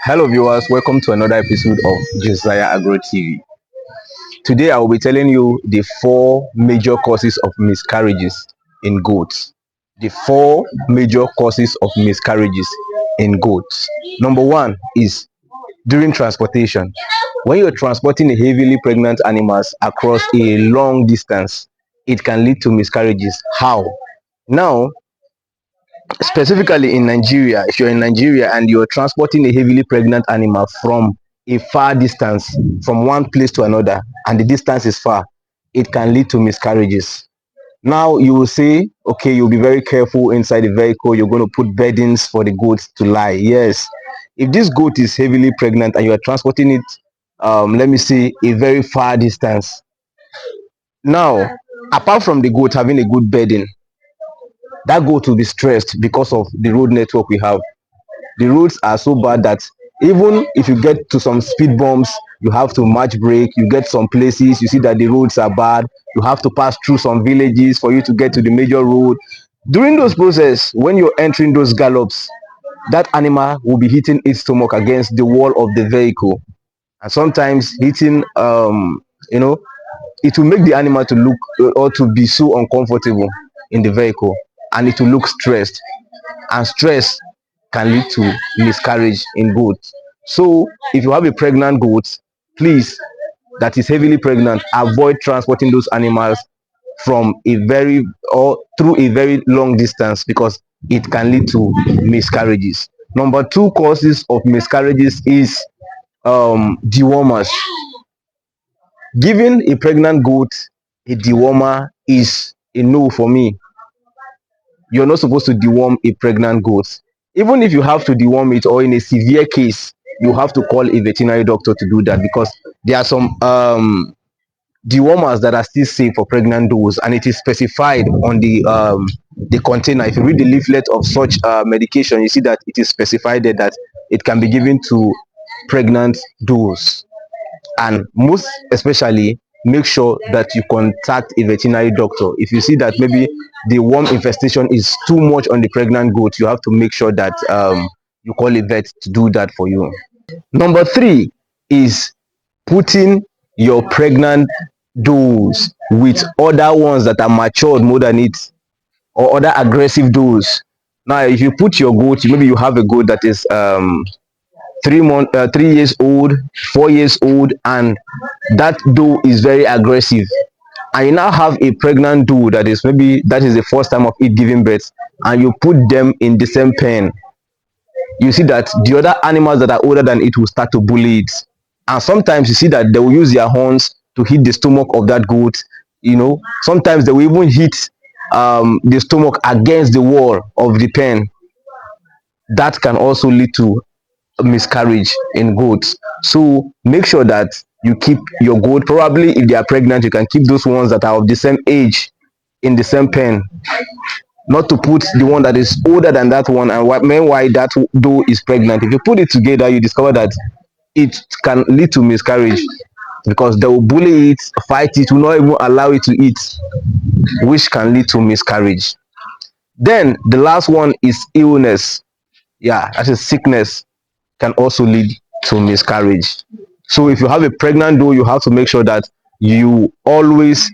Hello viewers, welcome to another episode of Josiah Agro TV. Today I will be telling you the four major causes of miscarriages in goats. The four major causes of miscarriages in goats. Number one is during transportation. When you're transporting a heavily pregnant animals across a long distance, it can lead to miscarriages. How? Now, specifically in Nigeria, if you're in Nigeria and you're transporting a heavily pregnant animal from a far distance from one place to another and the distance is far, it can lead to miscarriages. Now you will say, okay, you'll be very careful inside the vehicle, you're going to put beddings for the goats to lie. Yes, if this goat is heavily pregnant and you are transporting it, let me say, a very far distance. Now, apart from the goat having a good bedding, that goat will be stressed because of the road network we have. The roads are so bad that even if you get to some speed bumps, you have to match brake. You get some places, you see that the roads are bad, you have to pass through some villages for you to get to the major road. During those process, when you're entering those gallops, that animal will be hitting its stomach against the wall of the vehicle, and sometimes hitting you know it will make the animal to look or to be so uncomfortable in the vehicle, and it will look stressed, and stress can lead to miscarriage in goats. So if you have a pregnant goat, please, that is heavily pregnant, avoid transporting those animals from a very or through a very long distance because it can lead to miscarriages. Number two causes of miscarriages is dewormers. Giving a pregnant goat a dewormer is a no for me. You're not supposed to deworm a pregnant goat. Even if you have to deworm it, or in a severe case, you have to call a veterinary doctor to do that, because there are some dewormers that are still safe for pregnant does, and it is specified on the container. If you read the leaflet of such medication, you see that it is specified there that it can be given to pregnant does. And most especially, make sure that you contact a veterinary doctor if you see that maybe the worm infestation is too much on the pregnant goat. You have to make sure that you call a vet to do that for you. Number three is putting your pregnant does with other ones that are matured more than it, or other aggressive does. Now if you put your goat, maybe you have a goat that is 3 years old, 4 years old, and that doe is very aggressive, and you now have a pregnant doe that is, maybe that is the first time of it giving birth, and you put them in the same pen, you see that the other animals that are older than it will start to bully it, and sometimes you see that they will use their horns to hit the stomach of that goat. Sometimes they will even hit the stomach against the wall of the pen. That can also lead to miscarriage in goats. So make sure that you keep your goat, probably if they are pregnant, you can keep those ones that are of the same age in the same pen, not to put the one that is older than that one, and meanwhile that doe is pregnant. If you put it together, you discover that it can lead to miscarriage, because they will bully it, fight it, will not even allow it to eat, which can lead to miscarriage. Then the last one is illness. Yeah, that is sickness, can also lead to miscarriage. So if you have a pregnant doe, you have to make sure that you always,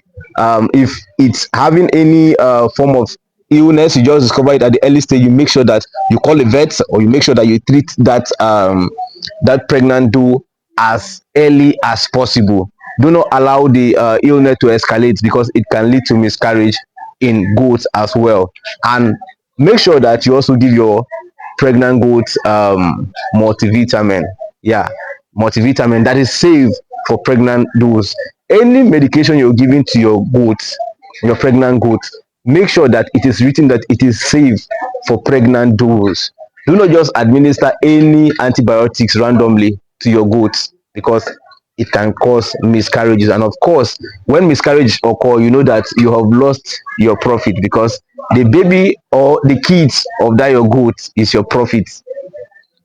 if it's having any form of illness, you just discover it at the early stage, you make sure that you call a vet, or you make sure that you treat that pregnant doe as early as possible. Do not allow the illness to escalate, because it can lead to miscarriage in goats as well. And make sure that you also give your pregnant goats multivitamin. Yeah, multivitamin that is safe for pregnant does. Any medication you're giving to your goats, your pregnant goats, make sure that it is written that it is safe for pregnant does. Do not just administer any antibiotics randomly to your goats, because it can cause miscarriages. And of course, when miscarriage occur, you know that you have lost your profit, because the baby or the kids of that your goat is your profit.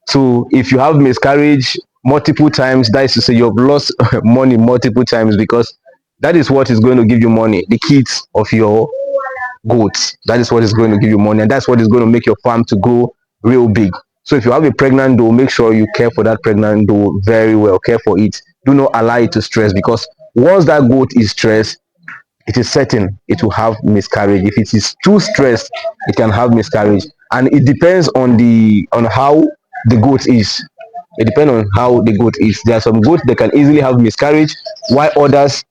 So if you have miscarriage multiple times, that is to say you have lost money multiple times, because that is what is going to give you money, the kids of your goats. That is what is going to give you money, and that's what is going to make your farm to grow real big. So if you have a pregnant doe, make sure you care for that pregnant doe very well. Care for it. Do not allow it to stress, because once that goat is stressed, it is certain it will have miscarriage. If it is too stressed, it can have miscarriage, and it depends on how the goat is. It depends on how the goat is. There are some goats that can easily have miscarriage, while others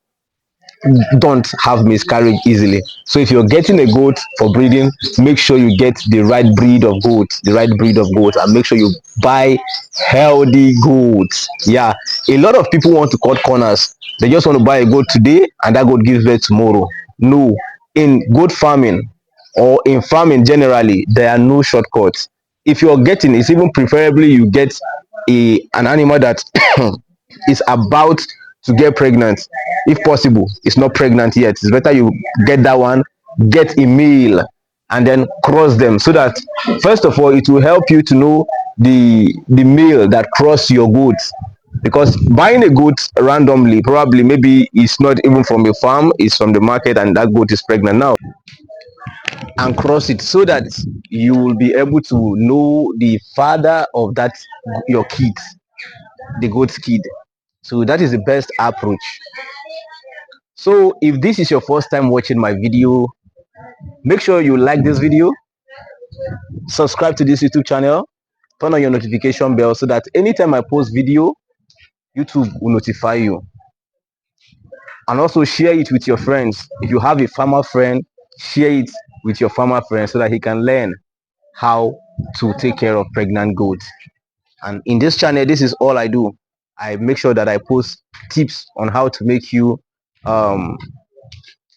don't have miscarriage easily. So if you're getting a goat for breeding, make sure you get the right breed of goat, and make sure you buy healthy goats. Yeah, a lot of people want to cut corners. They just want to buy a goat today and that goat gives birth tomorrow. No, in goat farming or in farming generally, there are no shortcuts. If you're getting, it's even preferably you get an animal that is about to get pregnant. If possible, it's not pregnant yet, it's better you get that one, get a male, and then cross them, so that first of all it will help you to know the male that cross your goat. Because buying a goat randomly, probably maybe it's not even from a farm, it's from the market, and that goat is pregnant now, and cross it, so that you will be able to know the father of that your kid, the goat's kid. So that is the best approach. So if this is your first time watching my video, make sure you like this video, subscribe to this YouTube channel, turn on your notification bell, so that anytime I post video, YouTube will notify you. And also share it with your friends. If you have a farmer friend, share it with your farmer friend, so that he can learn how to take care of pregnant goats. And in this channel, this is all I do. I make sure that I post tips on how to make you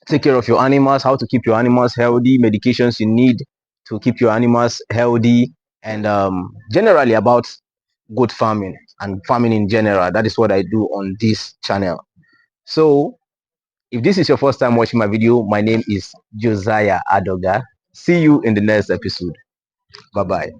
take care of your animals, how to keep your animals healthy, medications you need to keep your animals healthy, and generally about goat farming and farming in general. That is what I do on this channel. So if this is your first time watching my video, my name is Josiah Adoga. See you in the next episode. Bye bye.